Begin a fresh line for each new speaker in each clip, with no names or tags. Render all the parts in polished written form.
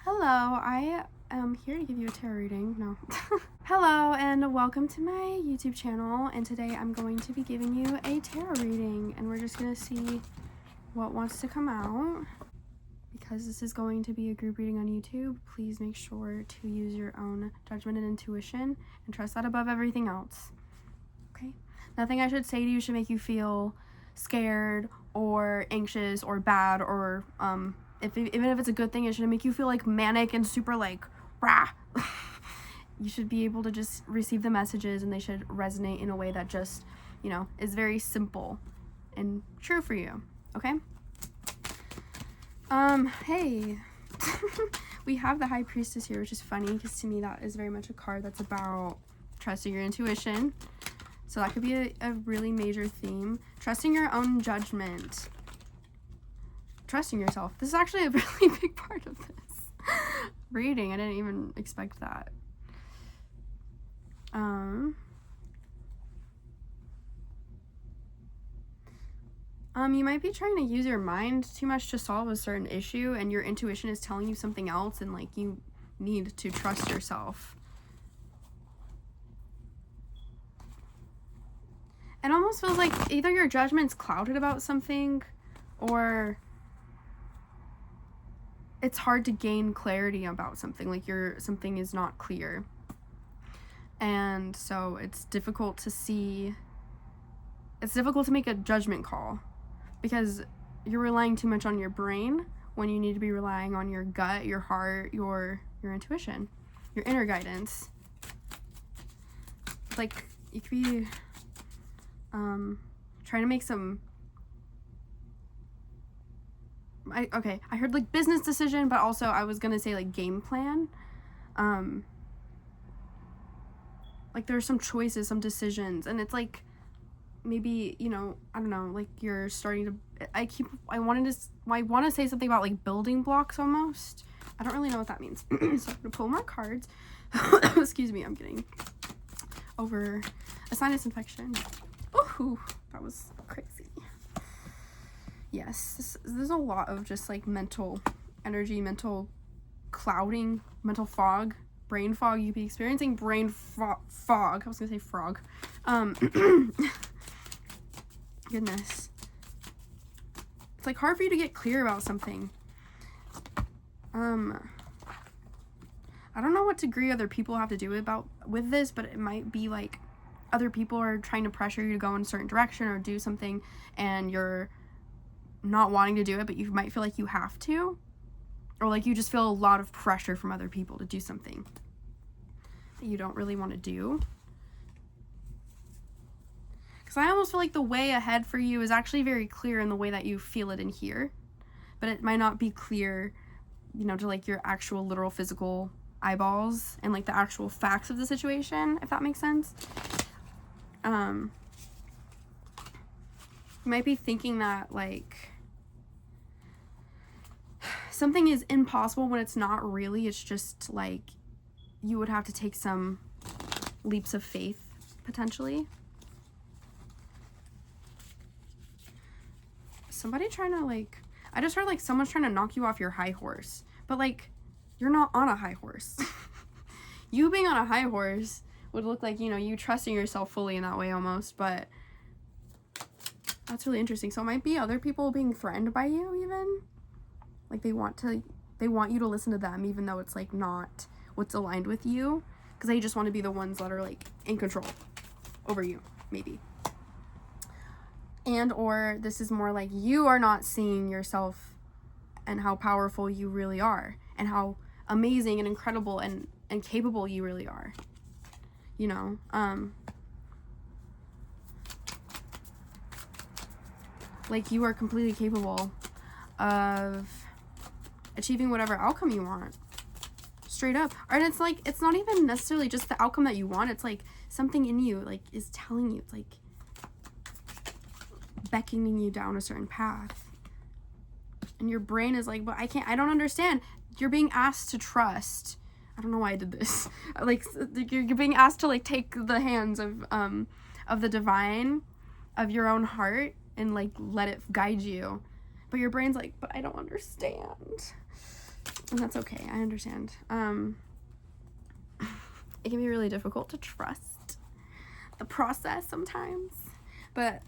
Hello, I am here to give you a tarot reading. No. Hello, and welcome to my YouTube channel, and today I'm going to be giving you a tarot reading, and we're just going to see what wants to come out. Because this is going to be a group reading on YouTube, please make sure to use your own judgment and intuition, and trust that above everything else. Okay? Nothing I should say to you should make you feel scared or anxious or bad or even if it's a good thing, it shouldn't make you feel like manic and super like rah. You should be able to just receive the messages, and they should resonate in a way that just, is very simple and true for you. Okay? Hey. We have the High Priestess here, which is funny because to me that is very much a card that's about trusting your intuition. So that could be a really major theme. Trusting your own judgment. Trusting yourself. This is actually a really big part of this reading. I didn't even expect that. You might be trying to use your mind too much to solve a certain issue, and your intuition is telling you something else, and like you need to trust yourself. It almost feels like either your judgment's clouded about something, or it's hard to gain clarity about something, like something is not clear. And so it's difficult to make a judgment call because you're relying too much on your brain when you need to be relying on your gut, your heart, your intuition, your inner guidance. Like you could be trying to make some I heard like business decision, but also I was gonna say like game plan. Like there's some choices, some decisions, and it's like maybe, I don't know, like you're starting to I want to say something about like building blocks almost. I don't really know what that means. So I'm gonna pull more cards. Excuse me, I'm getting over a sinus infection. Ooh, that was crazy. Yes, there's a lot of just like mental energy, mental clouding, mental fog, brain fog. You'd be experiencing brain fog. I was gonna say frog. Goodness. It's like hard for you to get clear about something. I don't know what degree other people have to do with this, but it might be like other people are trying to pressure you to go in a certain direction or do something, and you're not wanting to do it, but you might feel like you have to, or like you just feel a lot of pressure from other people to do something that you don't really want to do. Because I almost feel like the way ahead for you is actually very clear in the way that you feel it in here, but it might not be clear, to like your actual literal physical eyeballs and like the actual facts of the situation, if that makes sense. You might be thinking that like something is impossible when it's not really. It's just like you would have to take some leaps of faith potentially. Somebody trying to like, I just heard like someone's trying to knock you off your high horse, but like you're not on a high horse. You being on a high horse would look like, you trusting yourself fully in that way almost, but that's really interesting. So it might be other people being threatened by you even. Like they want you to listen to them even though it's like not what's aligned with you, because they just want to be the ones that are like in control over you, maybe. And or this is more like you are not seeing yourself and how powerful you really are and how amazing and incredible and capable you really are. Like you are completely capable of achieving whatever outcome you want. Straight up. And it's like, it's not even necessarily just the outcome that you want. It's like something in you like is telling you, it's like beckoning you down a certain path. And your brain is like, but I don't understand. You're being asked to trust. I don't know why I did this. Like you're being asked to like take the hands of the divine, of your own heart, and like let it guide you. But your brain's like, but I don't understand. And that's okay. I understand. It can be really difficult to trust the process sometimes, but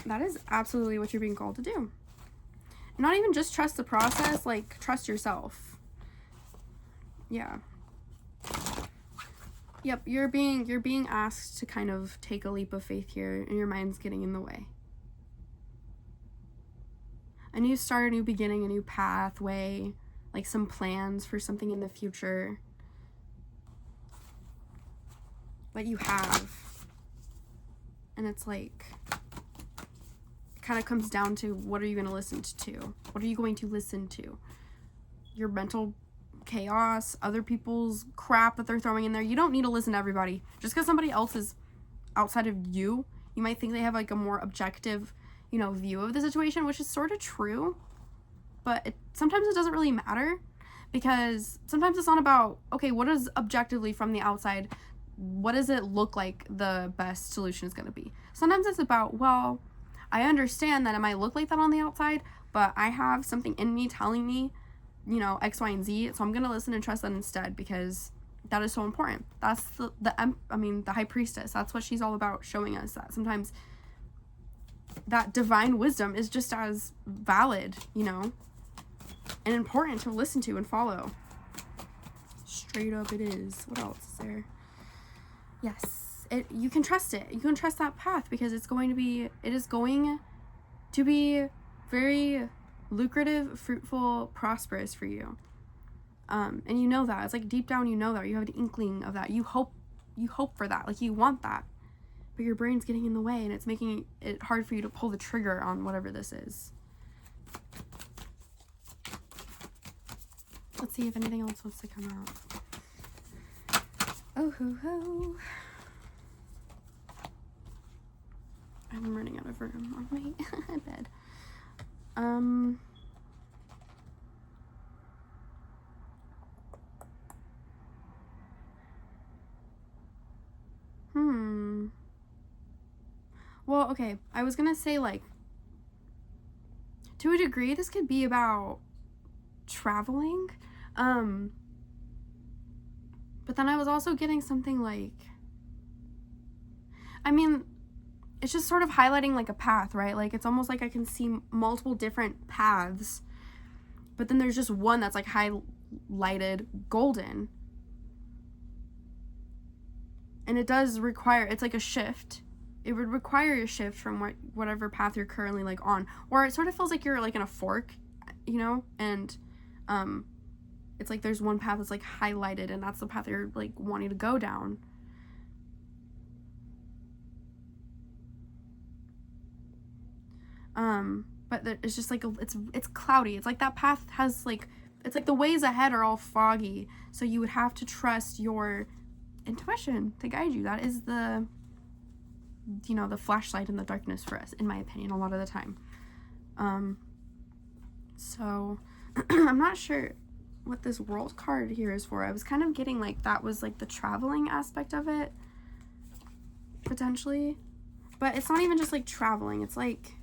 that is absolutely what you're being called to do. Not even just trust the process, like trust yourself. Yeah. Yep, you're being asked to kind of take a leap of faith here, and your mind's getting in the way. A new start, a new beginning, a new pathway, like some plans for something in the future that you have. And it's like, it kind of comes down to, what are you going to listen to? What are you going to listen to? Your mental chaos, other people's crap that they're throwing in there. You don't need to listen to everybody. Just because somebody else is outside of you, you might think they have like a more objective, you know, view of the situation, which is sort of true. But sometimes it doesn't really matter, because sometimes it's not about, okay, what is objectively from the outside, what does it look like the best solution is going to be? Sometimes it's about, well, I understand that it might look like that on the outside, but I have something in me telling me, you know, X, Y, and Z, so I'm going to listen and trust that instead, because that is so important. That's the high priestess. That's what she's all about, showing us that sometimes that divine wisdom is just as valid, you know, and important to listen to and follow. Straight up it is. What else is there? Yes, you can trust it. You can trust that path, because it is going to be very lucrative, fruitful, prosperous for you. And you know that. It's like deep down you know that. You have an inkling of that. You hope for that. Like you want that. But your brain's getting in the way, and it's making it hard for you to pull the trigger on whatever this is. Let's see if anything else wants to come out. Oh ho ho. I'm running out of room on my bed. Well, okay, I was gonna say, like, to a degree, this could be about traveling, but then I was also getting something like, I mean, it's just sort of highlighting like a path, right? Like, it's almost like I can see multiple different paths, but then there's just one that's like highlighted golden. And it does require, it's like a shift. It would require a shift from whatever path you're currently like on, or it sort of feels like you're like in a fork, you know, and it's like there's one path that's like highlighted, and that's the path you're like wanting to go down. But it's just like it's cloudy. It's like that path has like, it's like the ways ahead are all foggy, so you would have to trust your intuition to guide you. That is the, you know, the flashlight in the darkness for us, in my opinion, a lot of the time. So I'm not sure what this world card here is for. I was kind of getting like that was like the traveling aspect of it, potentially, but it's not even just like traveling. It's like,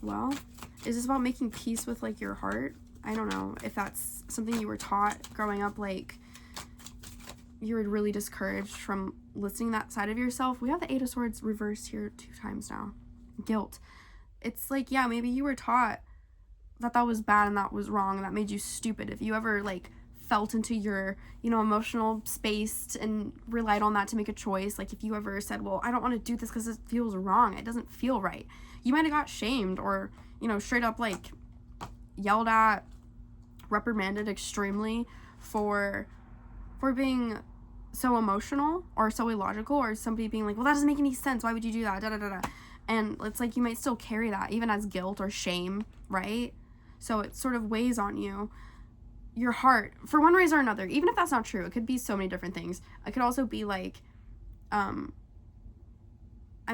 well, is this about making peace with like your heart? I don't know if that's something you were taught growing up, like you were really discouraged from listening to that side of yourself. We have the 8 of Swords reversed here 2 times now. Guilt. It's like, yeah, maybe you were taught that was bad and that was wrong, and that made you stupid. If you ever like felt into your, you know, emotional space and relied on that to make a choice, like if you ever said, well, I don't want to do this because it feels wrong, it doesn't feel right, you might have got shamed, or, you know, straight up like yelled at, reprimanded extremely for being so emotional or so illogical, or somebody being like, well, that doesn't make any sense, why would you do that, da da da da. And it's like you might still carry that even as guilt or shame, right? So it sort of weighs on you, your heart, for one reason or another. Even if that's not true, it could be so many different things. It could also be like, I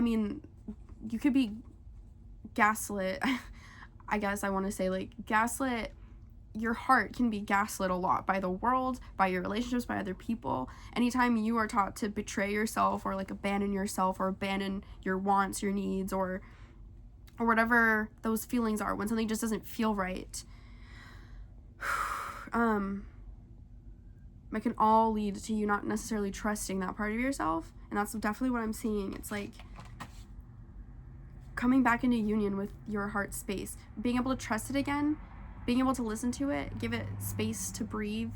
mean, you could be gaslit. I guess I want to say, like, gaslit, your heart can be gaslit a lot by the world, by your relationships, by other people. Anytime you are taught to betray yourself, or like abandon yourself, or abandon your wants, your needs, or or whatever those feelings are, when something just doesn't feel right, it can all lead to you not necessarily trusting that part of yourself. And that's definitely what I'm seeing. It's like coming back into union with your heart space, being able to trust it again, being able to listen to it, give it space to breathe,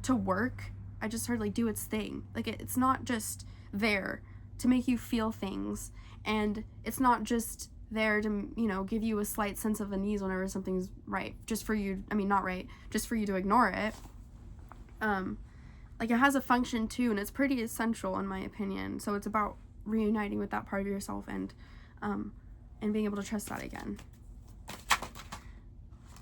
to work. I just heard, like, do its thing. Like, it's not just there to make you feel things, and it's not just there to, you know, give you a slight sense of unease whenever something's right, just for you, I mean, not right, just for you to ignore it. Like, it has a function too, and it's pretty essential in my opinion. So it's about reuniting with that part of yourself and being able to trust that again.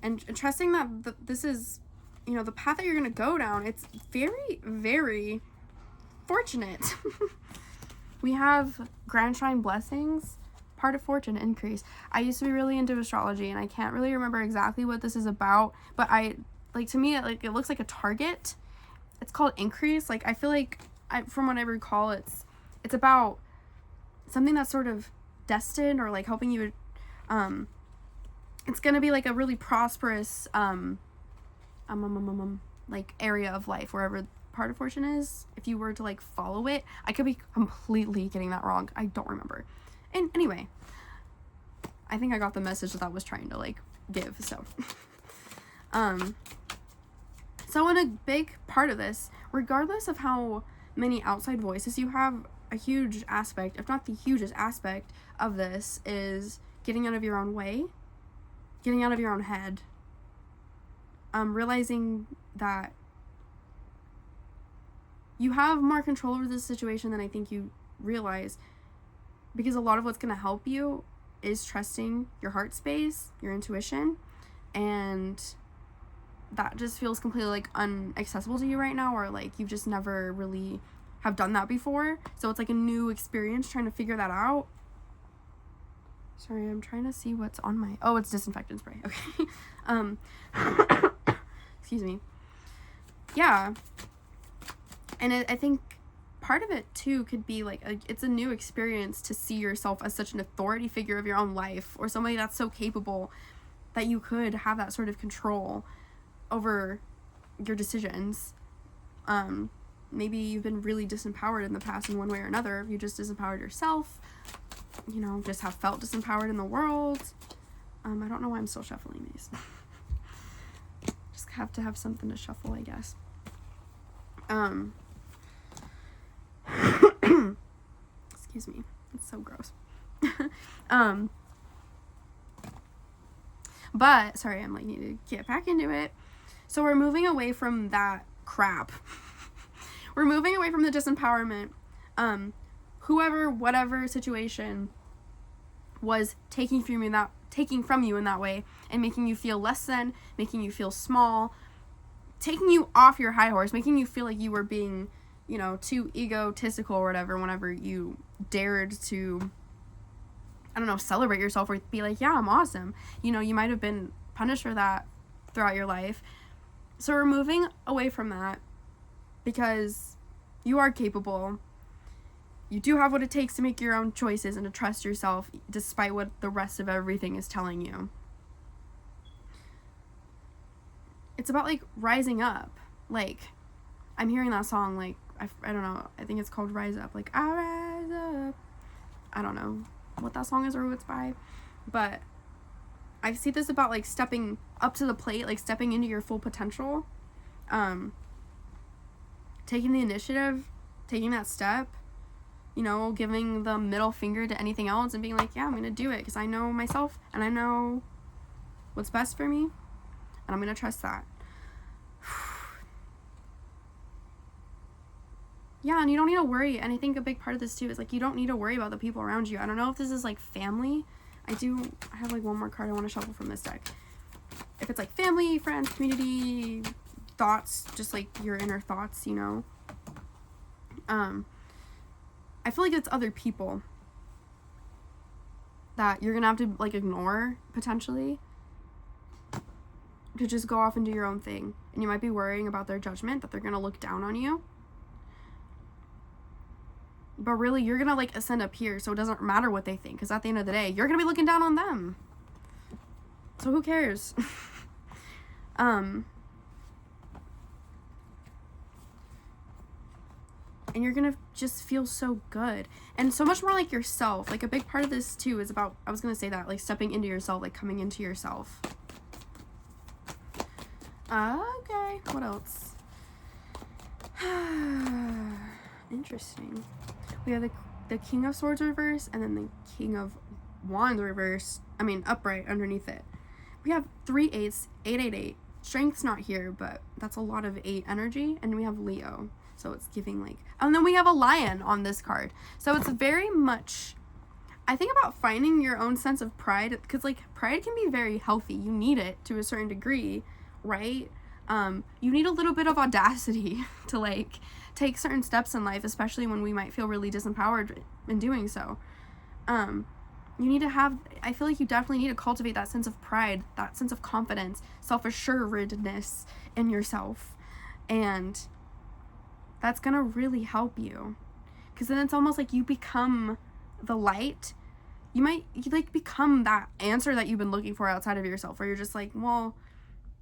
And trusting that this is, you know, the path that you're going to go down. It's very, very fortunate. We have grand shine blessings, part of fortune, increase. I used to be really into astrology, and I can't really remember exactly what this is about, but to me, it looks like a target. It's called increase. Like, I feel like, from what I recall, it's about something that's sort of destined, or like helping you, it's gonna be like a really prosperous like area of life, wherever part of fortune is, if you were to like follow it. I could be completely getting that wrong, I don't remember. And anyway, I think I got the message that I was trying to like give. So so in a big part of this, regardless of how many outside voices you have, a huge aspect, if not the hugest aspect of this, is getting out of your own way, getting out of your own head, realizing that you have more control over this situation than I think you realize, because a lot of what's going to help you is trusting your heart space, your intuition, and that just feels completely like inaccessible to you right now, or like you've just never really have done that before. So it's like a new experience trying to figure that out. Sorry, I'm trying to see what's on my, oh, it's disinfectant spray. Okay. Excuse me. Yeah. And I think part of it too could be like it's a new experience to see yourself as such an authority figure of your own life, or somebody that's so capable that you could have that sort of control over your decisions. Maybe you've been really disempowered in the past in one way or another. You just disempowered yourself, you know, just have felt disempowered in the world. I don't know why I'm still shuffling these. Just have to have something to shuffle, I guess. Excuse me. It's so gross. But sorry, I'm like, need to get back into it. So we're moving away from that crap. We're moving away from the disempowerment. Whoever, whatever situation was taking from you in that way, and making you feel less than, making you feel small, taking you off your high horse, making you feel like you were being, you know, too egotistical or whatever, whenever you dared to, I don't know, celebrate yourself or be like, yeah, I'm awesome. You know, you might have been punished for that throughout your life. So we're moving away from that, because you are capable. You do have what it takes to make your own choices and to trust yourself, despite what the rest of everything is telling you. It's about, like, rising up. Like, I'm hearing that song, like, I don't know, I think it's called Rise Up. Like, I rise up. I don't know what that song is or who it's by, but I see this about, like, stepping up to the plate, like, stepping into your full potential, taking the initiative, taking that step, you know, giving the middle finger to anything else and being like, yeah, I'm gonna do it because I know myself and I know what's best for me, and I'm gonna trust that. Yeah, and you don't need to worry. And I think a big part of this too is, like, you don't need to worry about the people around you. I don't know if this is like family. I have like one more card I want to shuffle from this deck. If it's like family, friends, community, thoughts, just like your inner thoughts, you know. I feel like it's other people that you're gonna have to like ignore potentially, to just go off and do your own thing. And you might be worrying about their judgment, that they're gonna look down on you. but really you're gonna like ascend up here, so it doesn't matter what they think, because at the end of the day you're gonna be looking down on them, so who cares? And you're gonna just feel so good and so much more like yourself. Like a big part of this too is about, I was gonna say that, like stepping into yourself, like coming into yourself. Okay, what else? Interesting. We have the King of Swords reverse, and then the King of Wands reverse. I mean, upright underneath it. We have 3 8s, 8 8 8. Strength's not here, but that's a lot of 8 energy, and we have Leo. So it's giving like, and then we have a lion on this card. So it's very much, I think, about finding your own sense of pride, because like pride can be very healthy. You need it to a certain degree, right? You need a little bit of audacity to like take certain steps in life, especially when we might feel really disempowered in doing so. You need to have, I feel like you definitely need to cultivate that sense of pride, that sense of confidence, self-assuredness in yourself. And that's gonna really help you, because then it's almost like you become the light. You like become that answer that you've been looking for outside of yourself, where you're just like, well,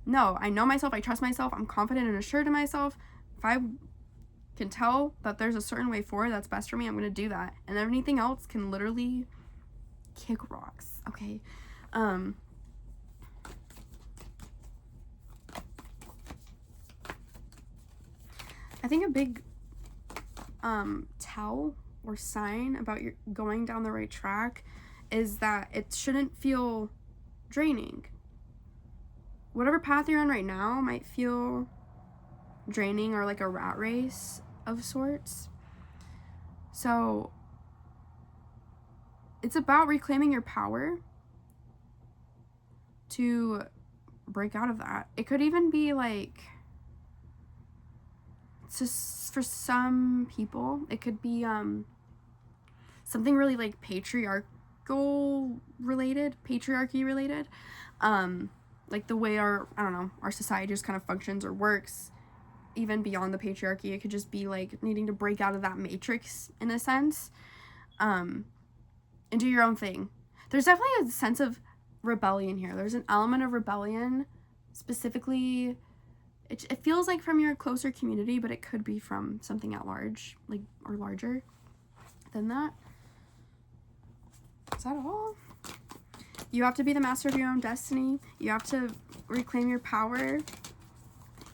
no, I know myself, I trust myself, I'm confident and assured in myself. If I can tell that there's a certain way forward that's best for me, I'm gonna do that, and everything else can literally kick rocks. Okay. I think a big tell or sign about your going down the right track is that it shouldn't feel draining. Whatever path you're on right now might feel draining or like a rat race of sorts. So it's about reclaiming your power to break out of that. It could even be like, just for some people, it could be something really like patriarchy related, like the way our society just kind of functions or works. Even beyond the patriarchy, it could just be like needing to break out of that matrix in a sense, and do your own thing. There's definitely a sense of rebellion here. There's an element of rebellion, specifically. It feels like from your closer community, but it could be from something at large, like, or larger than that. Is that all? You have to be the master of your own destiny. You have to reclaim your power.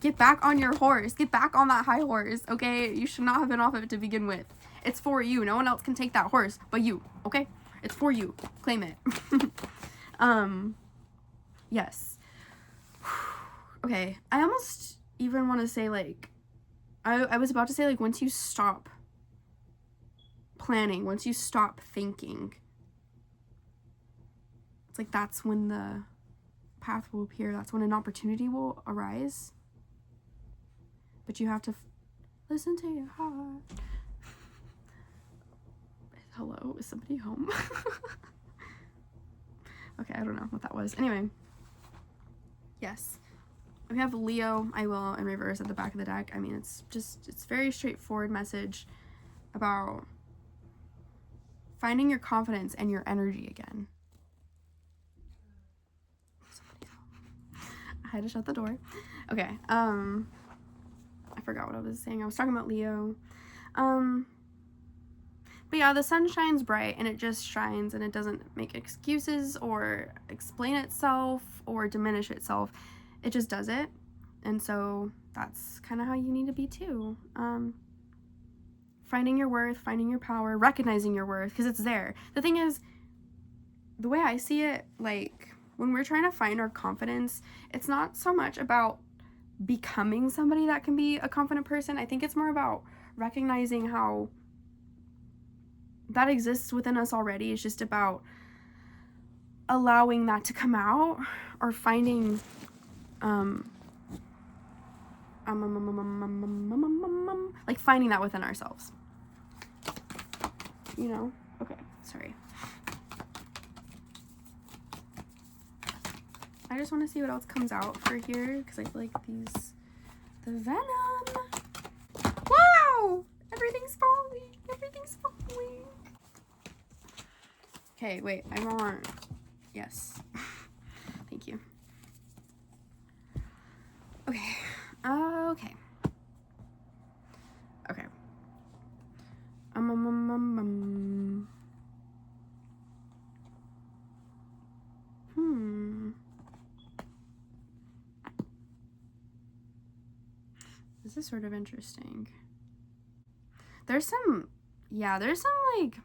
Get back on your horse. Get back on that high horse, okay? You should not have been off of it to begin with. It's for you. No one else can take that horse but you, okay? It's for you. Claim it. Yes. Okay, I almost even want to say, like, I was about to say, like, once you stop planning, once you stop thinking, it's like that's when the path will appear. That's when an opportunity will arise. But you have to listen to your heart. Hello, is somebody home? Okay, I don't know what that was. Anyway, yes. We have Leo, I will, in reverse at the back of the deck. I mean, it's very straightforward message about finding your confidence and your energy again. I had to shut the door. Okay, I forgot what I was saying. I was talking about Leo. But yeah, the sun shines bright, and it just shines, and it doesn't make excuses or explain itself or diminish itself. It just does it. And so that's kind of how you need to be too. Finding your worth, finding your power, recognizing your worth, because it's there. The thing is, the way I see it, like, when we're trying to find our confidence, it's not so much about becoming somebody that can be a confident person. I think it's more about recognizing how that exists within us already. It's just about allowing that to come out, or finding like finding that within ourselves, you know? Okay, sorry. I just want to see what else comes out for here, because I feel like the venom. Wow! Everything's falling. He's falling. Okay, wait, I'm on. Yes. Thank you. Okay. Okay. Okay. This is sort of interesting. There's some like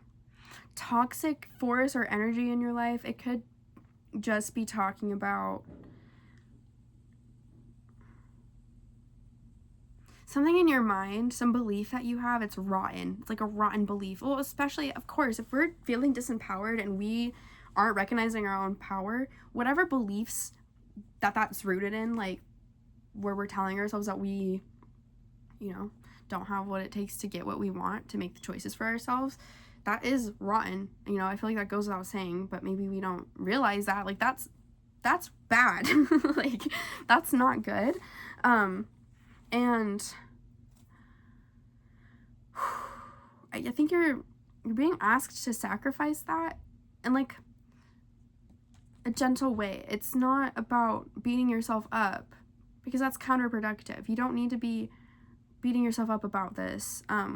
toxic force or energy in your life. It could just be talking about something in your mind, some belief that you have. It's rotten. It's like a rotten belief. Well, especially, of course, if we're feeling disempowered and we aren't recognizing our own power, whatever beliefs that's rooted in, like where we're telling ourselves that we, don't have what it takes to get what we want, to make the choices for ourselves, that is rotten. I feel like that goes without saying, but maybe we don't realize that. Like, that's bad. Like, that's not good. And I think you're being asked to sacrifice that in like a gentle way. It's not about beating yourself up, because that's counterproductive. You don't need to be beating yourself up about this. I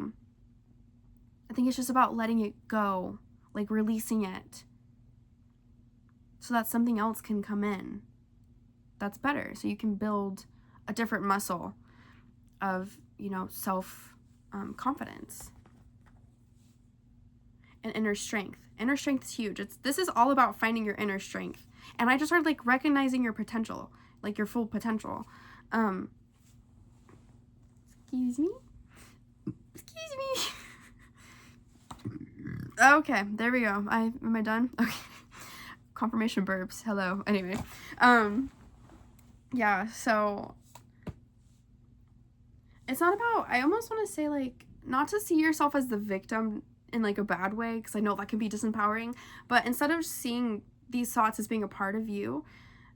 think it's just about letting it go, like releasing it, so that something else can come in that's better, so you can build a different muscle of, self confidence and inner strength. Inner strength is huge. This is all about finding your inner strength. And I just started like recognizing your potential, like your full potential. Excuse me. Okay, there we go. Am I done? Okay. Confirmation burps. Hello. Anyway, yeah, so it's not about, I almost want to say, like, not to see yourself as the victim in like a bad way, because I know that can be disempowering, but instead of seeing these thoughts as being a part of you,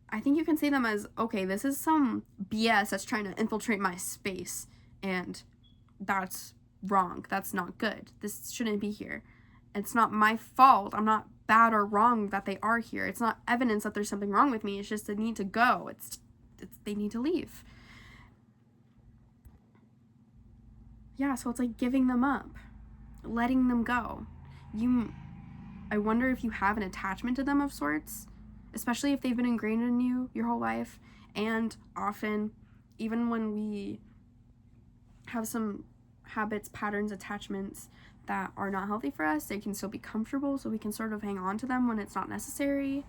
I think you can see them as, okay, this is some BS that's trying to infiltrate my space, and that's wrong. That's not good. This shouldn't be here. It's not my fault. I'm not bad or wrong that they are here. It's not evidence that there's something wrong with me. It's just they need to go. It's they need to leave. Yeah, so it's like giving them up, letting them go. I wonder if you have an attachment to them of sorts, especially if they've been ingrained in you your whole life. And often, even when we have some habits, patterns, attachments that are not healthy for us, they can still be comfortable, so we can sort of hang on to them when it's not necessary.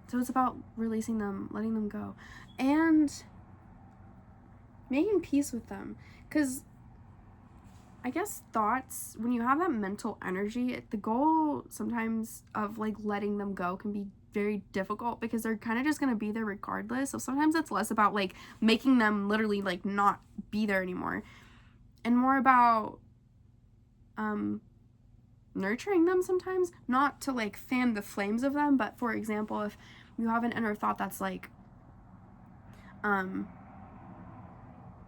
So it's about releasing them, letting them go, and making peace with them. Because I guess thoughts, when you have that mental energy, the goal sometimes of like letting them go can be very difficult, because they're kind of just going to be there regardless. So sometimes it's less about like making them literally like not be there anymore, and more about nurturing them sometimes, not to like fan the flames of them, but for example, if you have an inner thought that's like, oh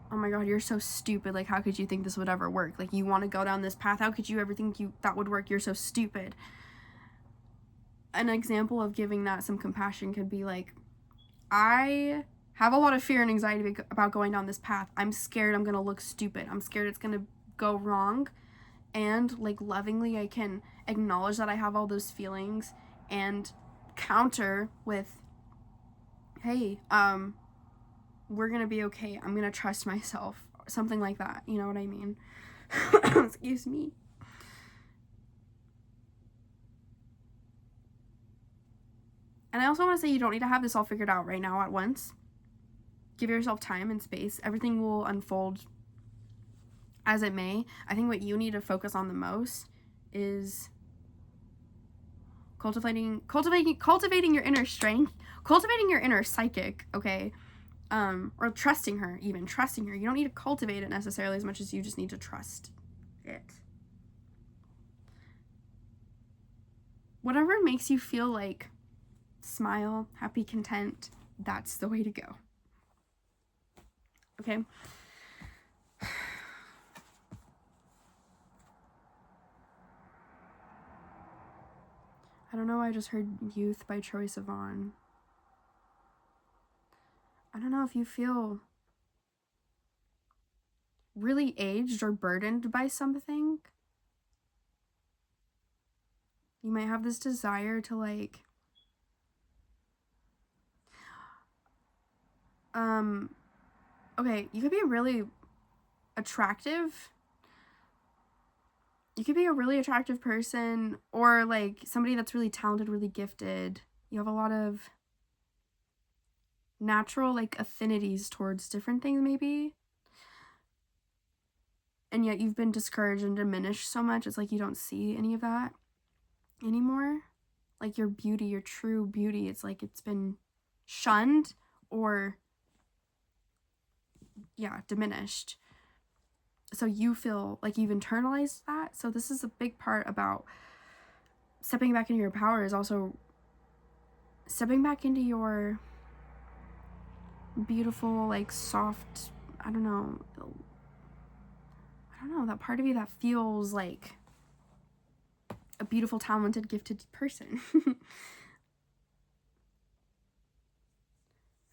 my god, you're so stupid, like how could you think this would ever work, like you want to go down this path, how could you ever think that would work, you're so stupid. An example of giving that some compassion could be like, I have a lot of fear and anxiety about going down this path. I'm scared I'm gonna look stupid. I'm scared it's gonna go wrong. And like lovingly, I can acknowledge that I have all those feelings and counter with, hey, we're gonna be okay. I'm gonna trust myself. Something like that. You know what I mean? Excuse me. And I also want to say, you don't need to have this all figured out right now at once. Give yourself time and space. Everything will unfold as it may. I think what you need to focus on the most is cultivating your inner strength, cultivating your inner psychic, okay? Or trusting her. You don't need to cultivate it necessarily as much as you just need to trust it. Whatever makes you feel like smile, happy, content, that's the way to go. Okay? I don't know, I just heard Youth by Troye Sivan. I don't know if you feel really aged or burdened by something. You might have this desire to like okay, you could be really attractive. You could be a really attractive person, or like somebody that's really talented, really gifted. You have a lot of natural like affinities towards different things maybe. And yet you've been discouraged and diminished so much, it's like you don't see any of that anymore. Like your beauty, your true beauty, it's like it's been shunned or diminished. So you feel like you've internalized that. So this is a big part about stepping back into your power, is also stepping back into your beautiful, like soft, I don't know, that part of you that feels like a beautiful, talented, gifted person.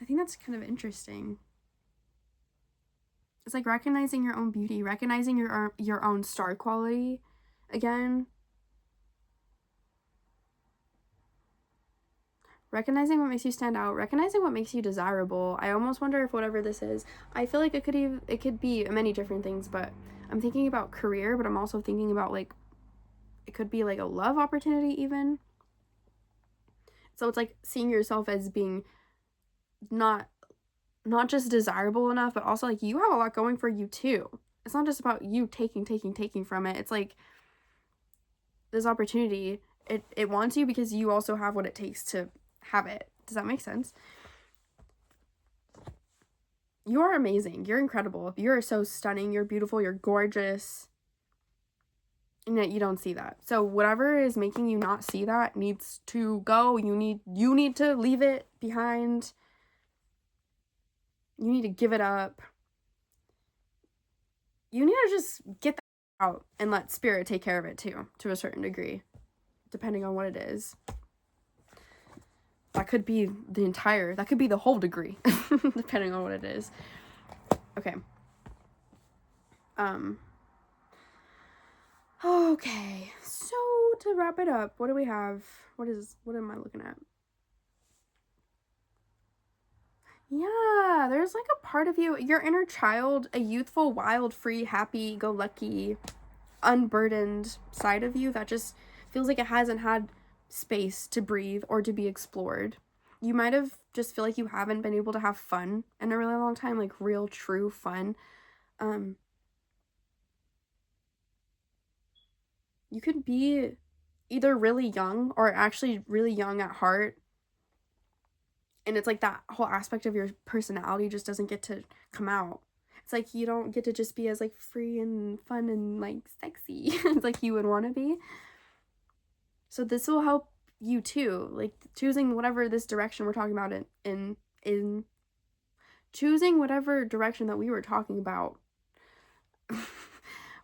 I think that's kind of interesting. It's like recognizing your own beauty, recognizing your own star quality again. Recognizing what makes you stand out, recognizing what makes you desirable. I almost wonder if whatever this is, I feel like it could be many different things, but I'm thinking about career, but I'm also thinking about like it could be like a love opportunity even. So it's like seeing yourself as being not just desirable enough, but also like you have a lot going for you too. It's not just about you taking from it. It's like this opportunity, it wants you because you also have what it takes to have it. Does that make sense? You are amazing. You're incredible. You're so stunning. You're beautiful. You're gorgeous. And yet you don't see that. So whatever is making you not see that needs to go. You need to leave it behind. You need to give it up. You need to just get that out and let spirit take care of it too, to a certain degree, depending on what it is. That could be the whole degree, depending on what it is. Okay. Okay, so to wrap it up, what do we have? What am I looking at? Yeah, there's like a part of you, your inner child, a youthful, wild, free, happy, go lucky, unburdened side of you that just feels like it hasn't had space to breathe or to be explored. You might have just feel like you haven't been able to have fun in a really long time, like real, true fun. You could be either really young or actually really young at heart, and it's like that whole aspect of your personality just doesn't get to come out. It's like you don't get to just be as like free and fun and like sexy it's like you would want to be. So this will help you too, like choosing whatever this direction we're talking about in choosing whatever direction that we were talking about.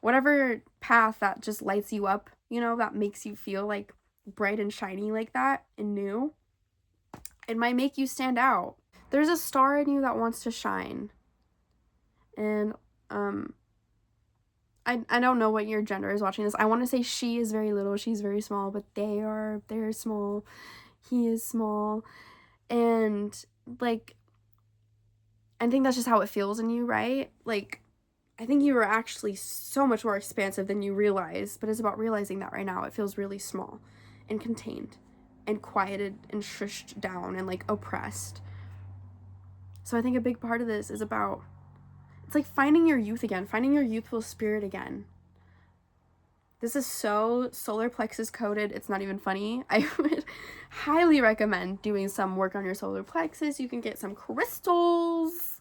Whatever path that just lights you up, that makes you feel like bright and shiny like that and new. It might make you stand out. There's a star in you that wants to shine. And I don't know what your gender is watching this. I want to say she is very little, she's very small, but they're small. He is small. And like I think that's just how it feels in you, right? Like I think you are actually so much more expansive than you realize, but it's about realizing that right now it feels really small and contained and quieted and shushed down and like oppressed. So I think a big part of this is about, it's like finding your youth again, finding your youthful spirit again. This is so solar plexus coded, it's not even funny. I would highly recommend doing some work on your solar plexus. You can get some crystals.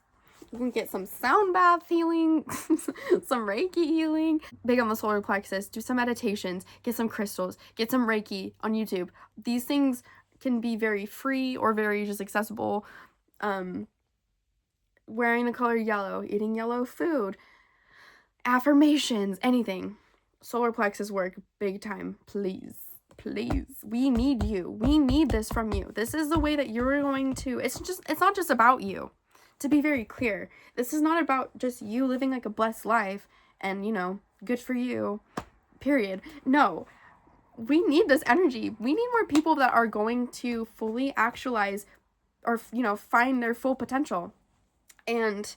You can get some sound bath healing, some Reiki healing. Big on the solar plexus. Do some meditations. Get some crystals. Get some Reiki on YouTube. These things can be very free or very just accessible. Wearing the color yellow, eating yellow food, affirmations, anything. Solar plexus work, big time, please. please, we need you. We need this from you. This is the way that you're going to, it's not just about you. To be very clear, this is not about just you living like a blessed life and, you know, good for you, period. No, we need this energy. We need more people that are going to fully actualize or, you know, find their full potential. And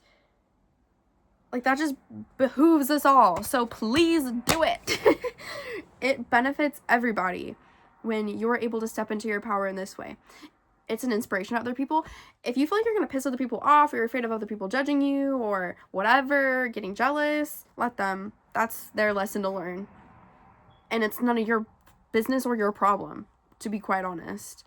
like, that just behooves us all. So please do it. It benefits everybody when you're able to step into your power in this way. It's an inspiration to other people. If you feel like you're going to piss other people off, or you're afraid of other people judging you or whatever, getting jealous, let them. That's their lesson to learn. And it's none of your business or your problem, to be quite honest.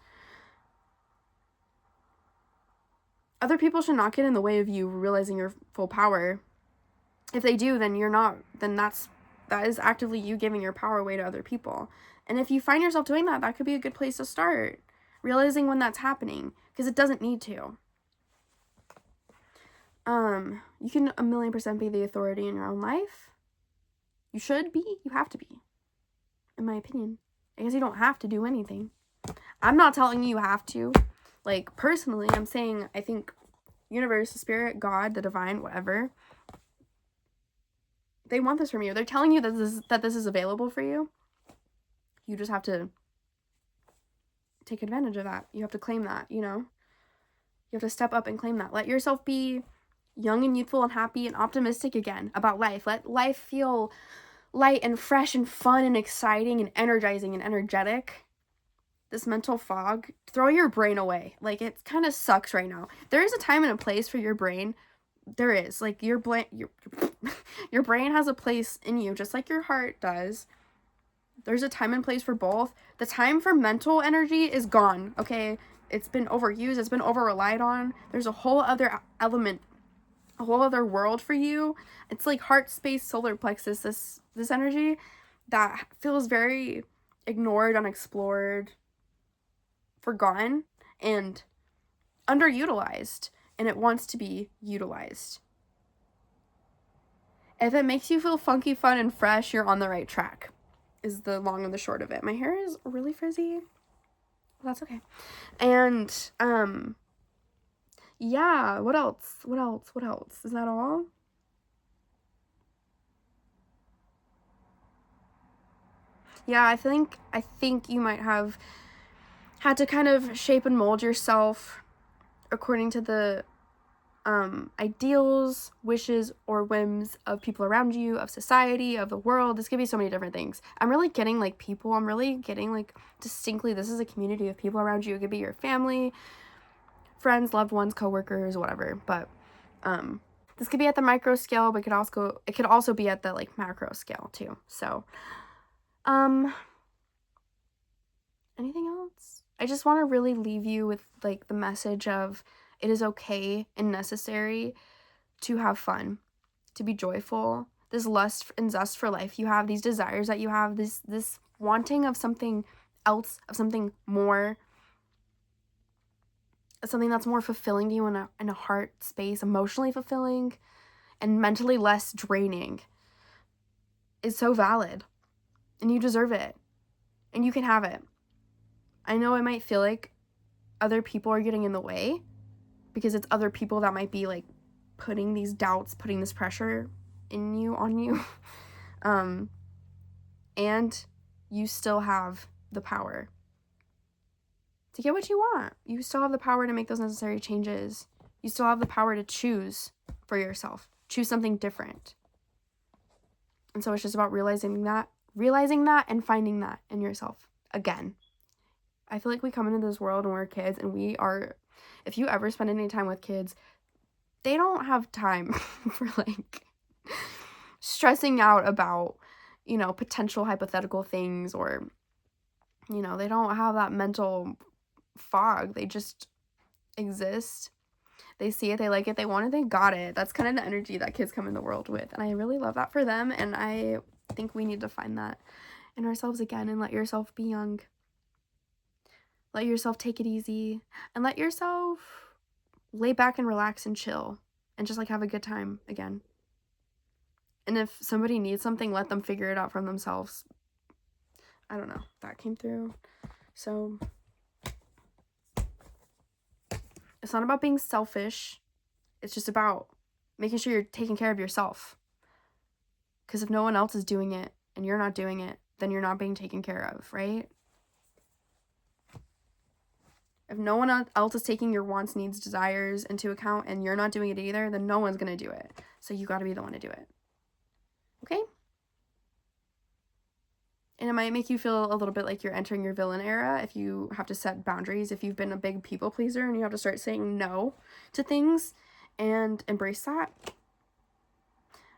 Other people should not get in the way of you realizing your full power. If they do, then that is actively you giving your power away to other people. And if you find yourself doing that, that could be a good place to start. Realizing when that's happening, because it doesn't need to. You can 1,000,000% be the authority in your own life. You should be. You have to be. In my opinion. I guess you don't have to do anything. I'm not telling you have to. Like, personally, I'm saying I think universe, the spirit, God, the divine, whatever, they want this from you. They're telling you that this is available for you. You just have to take advantage of that. You have to claim that, you know? You have to step up and claim that. Let yourself be young and youthful and happy and optimistic again about life. Let life feel light and fresh and fun and exciting and energizing and energetic. This mental fog, throw your brain away. Like, it kind of sucks right now. There is a time and a place for your brain. There is. Like, your brain has a place in you, just like your heart does. There's a time and place for both. The time for mental energy is gone, okay? It's been overused. It's been over-relied on. There's a whole other element, a whole other world for you. It's like heart space, solar plexus, this energy that feels very ignored, unexplored, forgotten, and underutilized. And it wants to be utilized. If it makes you feel funky, fun, and fresh, you're on the right track. Is the long and the short of it. My hair is really frizzy. Well, that's okay. And, yeah, what else? Is that all? Yeah, I think you might have had to kind of shape and mold yourself according to the ideals, wishes, or whims of people around you, of society, of the world. This could be so many different things. I'm really getting like people. I'm really getting like distinctly this is a community of people around you. It could be your family, friends, loved ones, coworkers, whatever. But this could be at the micro scale, but it could also be at the like macro scale too. So anything else? I just want to really leave you with like the message of it is okay and necessary to have fun, to be joyful. This lust and zest for life you have, these desires that you have, this wanting of something else, of something more, something that's more fulfilling to you in a heart space, emotionally fulfilling and mentally less draining, is so valid. And you deserve it. And you can have it. I know it might feel like other people are getting in the way, because it's other people that might be like putting these doubts, putting this pressure on you. And you still have the power to get what you want. You still have the power to make those necessary changes. You still have the power to choose for yourself. Choose something different. And so it's just about realizing that and finding that in yourself again. I feel like we come into this world and we're kids, and if you ever spend any time with kids, they don't have time for like stressing out about, you know, potential hypothetical things, or, you know, they don't have that mental fog. They just exist. They see it, they like it, they want it, they got it. That's kind of the energy that kids come in the world with. And I really love that for them. And I think we need to find that in ourselves again, and let yourself be young. Let yourself take it easy, and let yourself lay back and relax and chill and just like have a good time again. And if somebody needs something, let them figure it out for themselves. I don't know, that came through. So it's not about being selfish. It's just about making sure you're taking care of yourself. Because if no one else is doing it and you're not doing it, then you're not being taken care of, right? If no one else is taking your wants, needs, desires into account and you're not doing it either, then no one's going to do it. So you got to be the one to do it. Okay? And it might make you feel a little bit like you're entering your villain era if you have to set boundaries, if you've been a big people pleaser and you have to start saying no to things and embrace that.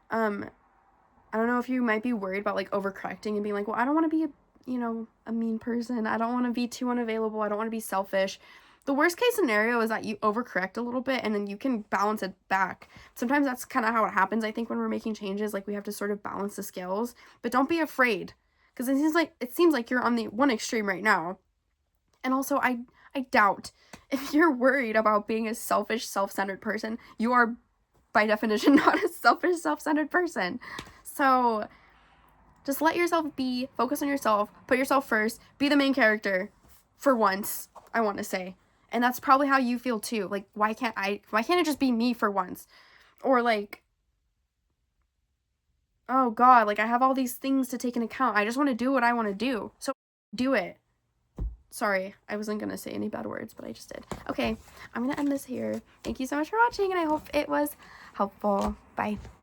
I don't know if you might be worried about like overcorrecting and being like, well, I don't want to be a mean person. I don't want to be too unavailable. I don't want to be selfish. The worst case scenario is that you overcorrect a little bit and then you can balance it back. Sometimes that's kind of how it happens, I think, when we're making changes. Like, we have to sort of balance the scales. But don't be afraid, because it seems like you're on the one extreme right now. And also, I doubt if you're worried about being a selfish, self-centered person, you are by definition not a selfish, self-centered person. So just let yourself be, focus on yourself, put yourself first, be the main character for once, I want to say. And that's probably how you feel too. Like, why can't it just be me for once? Or like, oh God, like I have all these things to take into account. I just want to do what I want to do. So do it. Sorry, I wasn't going to say any bad words, but I just did. Okay, I'm going to end this here. Thank you so much for watching, and I hope it was helpful. Bye.